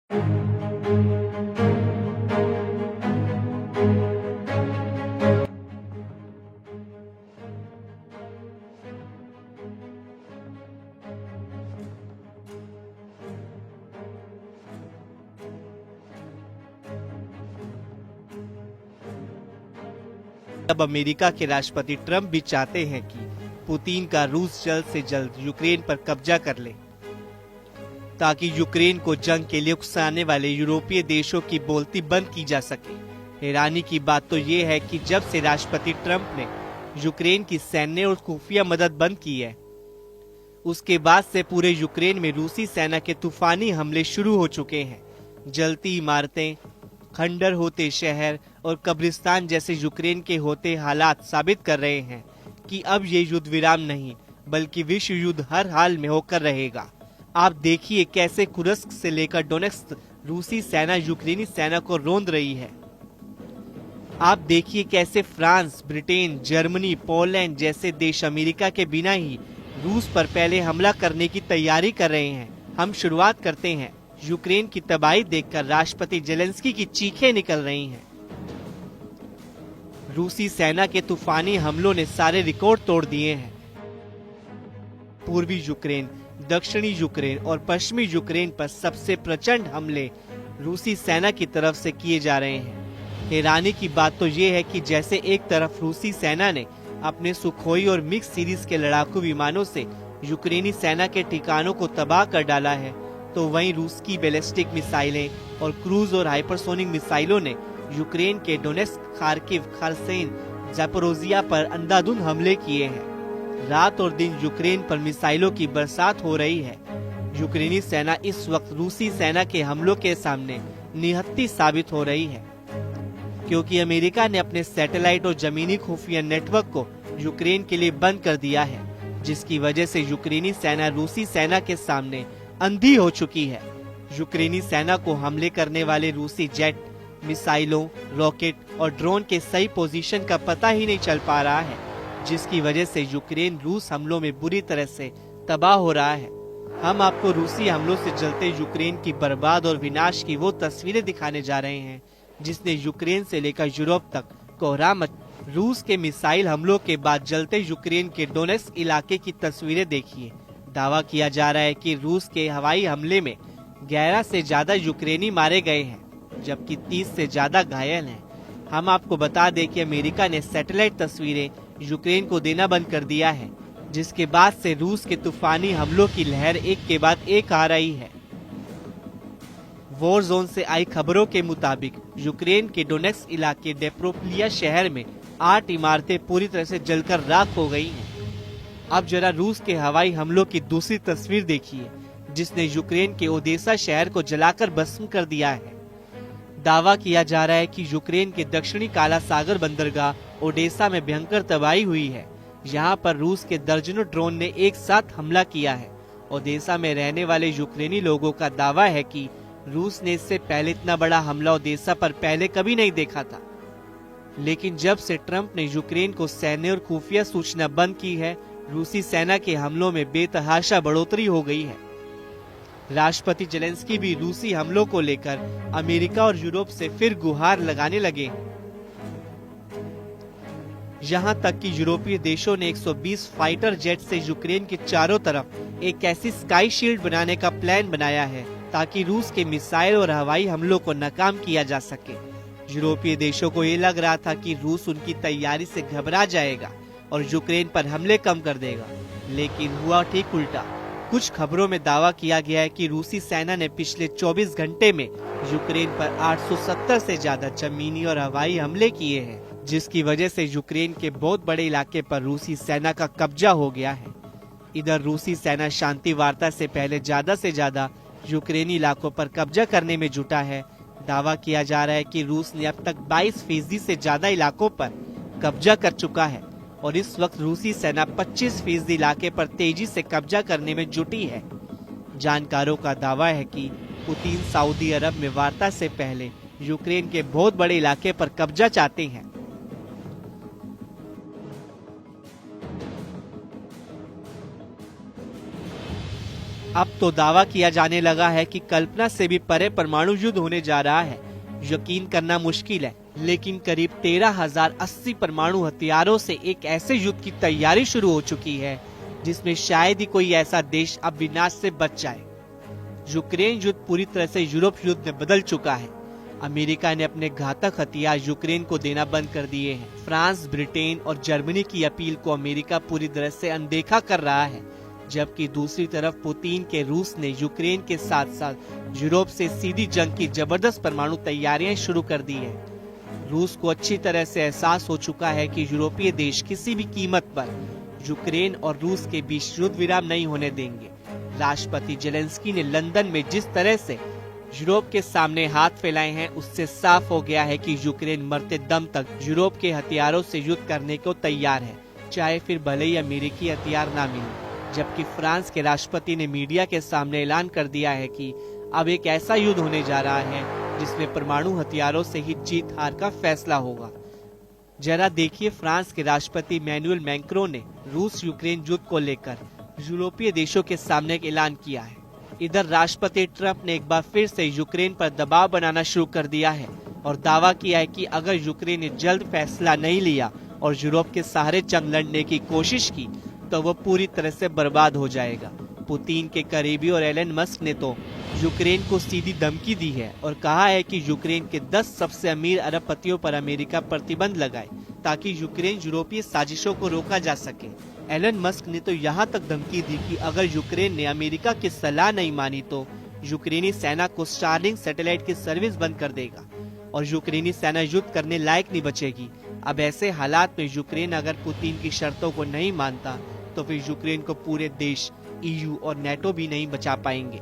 अब अमेरिका के राष्ट्रपति ट्रंप भी चाहते हैं कि पुतिन का रूस जल्द से जल्द यूक्रेन पर कब्जा कर ले, ताकि यूक्रेन को जंग के लिए उकसाने वाले यूरोपीय देशों की बोलती बंद की जा सके। हैरानी की बात तो ये है कि जब से राष्ट्रपति ट्रंप ने यूक्रेन की सैन्य और खुफिया मदद बंद की है, उसके बाद से पूरे यूक्रेन में रूसी सेना के तूफानी हमले शुरू हो चुके हैं। जलती इमारतें, खंडर होते शहर और कब्रिस्तान जैसे यूक्रेन के होते हालात साबित कर रहे हैं कि अब ये युद्ध विराम नहीं बल्कि विश्व युद्ध हर हाल में होकर रहेगा। आप देखिए कैसे कुर्स्क से लेकर डोनेत्स्क रूसी सेना यूक्रेनी सेना को रौंद रही है। आप देखिए कैसे फ्रांस, ब्रिटेन, जर्मनी, पोलैंड जैसे देश अमेरिका के बिना ही रूस पर पहले हमला करने की तैयारी कर रहे हैं। हम शुरुआत करते हैं। यूक्रेन की तबाही देखकर राष्ट्रपति जेलेंस्की की चीखें निकल रही हैं। रूसी सेना के तूफानी हमलों ने सारे रिकॉर्ड तोड़ दिए हैं। पूर्वी यूक्रेन, दक्षिणी यूक्रेन और पश्चिमी यूक्रेन पर सबसे प्रचंड हमले रूसी सेना की तरफ से किए जा रहे हैं। हैरानी की बात तो ये है कि जैसे एक तरफ रूसी सेना ने अपने सुखोई और मिक्स सीरीज के लड़ाकू विमानों से यूक्रेनी सेना के ठिकानों को तबाह कर डाला है, तो वहीं रूस की बैलिस्टिक मिसाइलें और क्रूज और हाइपरसोनिक मिसाइलों ने यूक्रेन के डोनेत्स्क, खार्किव, खरसेन, ज़ैपोरोजिया पर अंधाधुंध हमले किए हैं। रात और दिन यूक्रेन पर मिसाइलों की बरसात हो रही है। यूक्रेनी सेना इस वक्त रूसी सेना के हमलों के सामने निहत्थी साबित हो रही है, क्योंकि अमेरिका ने अपने सैटेलाइट और जमीनी खुफिया नेटवर्क को यूक्रेन के लिए बंद कर दिया है, जिसकी वजह से यूक्रेनी सेना रूसी सेना के सामने अंधी हो चुकी है। यूक्रेनी सेना को हमले करने वाले रूसी जेट, मिसाइलों, रॉकेट और ड्रोन के सही पोजीशन का पता ही नहीं चल पा रहा है, जिसकी वजह से यूक्रेन रूस हमलों में बुरी तरह से तबाह हो रहा है। हम आपको रूसी हमलों से जलते यूक्रेन की बर्बाद और विनाश की वो तस्वीरें दिखाने जा रहे हैं जिसने यूक्रेन से लेकर यूरोप तक कोहरा मच। रूस के मिसाइल हमलों के बाद जलते यूक्रेन के डोनेत्स्क इलाके की तस्वीरें देखिए। दावा किया जा रहा है कि रूस के हवाई हमले में 11 से ज्यादा यूक्रेनी मारे गए हैं, जबकि 30 से ज्यादा घायल हैं। हम आपको बता दें कि अमेरिका ने सैटेलाइट तस्वीरें यूक्रेन को देना बंद कर दिया है, जिसके बाद से रूस के तूफानी हमलों की लहर एक के बाद एक आ रही है। वॉर जोन से आई खबरों के मुताबिक यूक्रेन के डोनेत्स्क इलाके डेप्रोप्लिया शहर में 8 इमारतें पूरी तरह से जलकर राख हो गई हैं। अब जरा रूस के हवाई हमलों की दूसरी तस्वीर देखिए, जिसने यूक्रेन के ओडेसा शहर को जलाकर भस्म कर दिया है। दावा किया जा रहा है कि यूक्रेन के दक्षिणी काला सागर बंदरगाह ओडेसा में भयंकर तबाही हुई है। यहाँ पर रूस के दर्जनों ड्रोन ने एक साथ हमला किया है। ओडेसा में रहने वाले यूक्रेनी लोगों का दावा है कि रूस ने इससे पहले इतना बड़ा हमला ओडेसा पर पहले कभी नहीं देखा था। लेकिन जब से ट्रंप ने यूक्रेन को सैन्य और खुफिया सूचना बंद की है, रूसी सेना के हमलों में बेतहाशा बढ़ोतरी हो गई है। राष्ट्रपति जेलेंस्की भी रूसी हमलों को लेकर अमेरिका और यूरोप से फिर गुहार लगाने लगे। यहाँ तक कि यूरोपीय देशों ने 120 फाइटर जेट से यूक्रेन के चारों तरफ एक ऐसी स्काई शील्ड बनाने का प्लान बनाया है, ताकि रूस के मिसाइल और हवाई हमलों को नाकाम किया जा सके। यूरोपीय देशों को ये लग रहा था कि रूस उनकी तैयारी से घबरा जाएगा और यूक्रेन पर हमले कम कर देगा, लेकिन हुआ ठीक उल्टा। कुछ खबरों में दावा किया गया है कि रूसी सेना ने पिछले 24 घंटे में यूक्रेन पर 870 से ज्यादा जमीनी और हवाई हमले किए हैं, जिसकी वजह से यूक्रेन के बहुत बड़े इलाके पर रूसी सेना का कब्जा हो गया है। इधर रूसी सेना शांति वार्ता से पहले ज्यादा से ज्यादा यूक्रेनी इलाकों पर कब्जा करने में जुटा है। दावा किया जा रहा है कि रूस ने अब तक 22% से ज्यादा इलाकों पर कब्जा कर चुका है और इस वक्त रूसी सेना 25% इलाके पर तेजी से कब्जा करने में जुटी है। जानकारों का दावा है कि पुतिन सऊदी अरब में वार्ता से पहले यूक्रेन के बहुत बड़े इलाके पर कब्जा चाहते हैं। अब तो दावा किया जाने लगा है कि कल्पना से भी परे परमाणु युद्ध होने जा रहा है। यकीन करना मुश्किल है, लेकिन करीब 13,080 परमाणु हथियारों से एक ऐसे युद्ध की तैयारी शुरू हो चुकी है जिसमें शायद ही कोई ऐसा देश अब विनाश से बच जाए। यूक्रेन युद्ध पूरी तरह से यूरोप युद्ध में बदल चुका है। अमेरिका ने अपने घातक हथियार यूक्रेन को देना बंद कर दिए हैं। फ्रांस, ब्रिटेन और जर्मनी की अपील को अमेरिका पूरी तरह से अनदेखा कर रहा है, जबकि दूसरी तरफ पुतिन के रूस ने यूक्रेन के साथ साथ यूरोप से सीधी जंग की जबरदस्त परमाणु तैयारियां शुरू कर दी है। रूस को अच्छी तरह से एहसास हो चुका है कि यूरोपीय देश किसी भी कीमत पर यूक्रेन और रूस के बीच युद्ध विराम नहीं होने देंगे। राष्ट्रपति जेलेंस्की ने लंदन में जिस तरह से यूरोप के सामने हाथ फैलाए हैं, उससे साफ हो गया है कि यूक्रेन मरते दम तक यूरोप के हथियारों से युद्ध करने को तैयार है, चाहे फिर भले ही अमेरिकी हथियार ना मिले। जबकि फ्रांस के राष्ट्रपति ने मीडिया के सामने ऐलान कर दिया है कि अब एक ऐसा युद्ध होने जा रहा है जिसमें परमाणु हथियारों से ही जीत हार का फैसला होगा। जरा देखिए फ्रांस के राष्ट्रपति इमैनुअल मैक्रों ने रूस यूक्रेन युद्ध को लेकर यूरोपीय देशों के सामने एक ऐलान किया है। इधर राष्ट्रपति ट्रंप ने एक बार फिर से यूक्रेन पर दबाव बनाना शुरू कर दिया है और दावा किया है कि अगर यूक्रेन ने जल्द फैसला नहीं लिया और यूरोप के सहारे जंग लड़ने की कोशिश की तो वो पूरी तरह से बर्बाद हो जाएगा। पुतिन के करीबी और एलन मस्क ने तो यूक्रेन को सीधी धमकी दी है और कहा है कि यूक्रेन के 10 सबसे अमीर अरबपतियों पर अमेरिका प्रतिबंध लगाए ताकि यूक्रेन यूरोपीय साजिशों को रोका जा सके। एलन मस्क ने तो यहाँ तक धमकी दी कि अगर यूक्रेन ने अमेरिका की सलाह नहीं मानी तो यूक्रेनी सेना को स्टारलिंक सैटेलाइट की सर्विस बंद कर देगा और यूक्रेनी सेना युद्ध करने लायक नहीं बचेगी। अब ऐसे हालात में यूक्रेन अगर पुतिन की शर्तों को नहीं मानता तो फिर यूक्रेन को पूरे देश, EU और NATO भी नहीं बचा पाएंगे।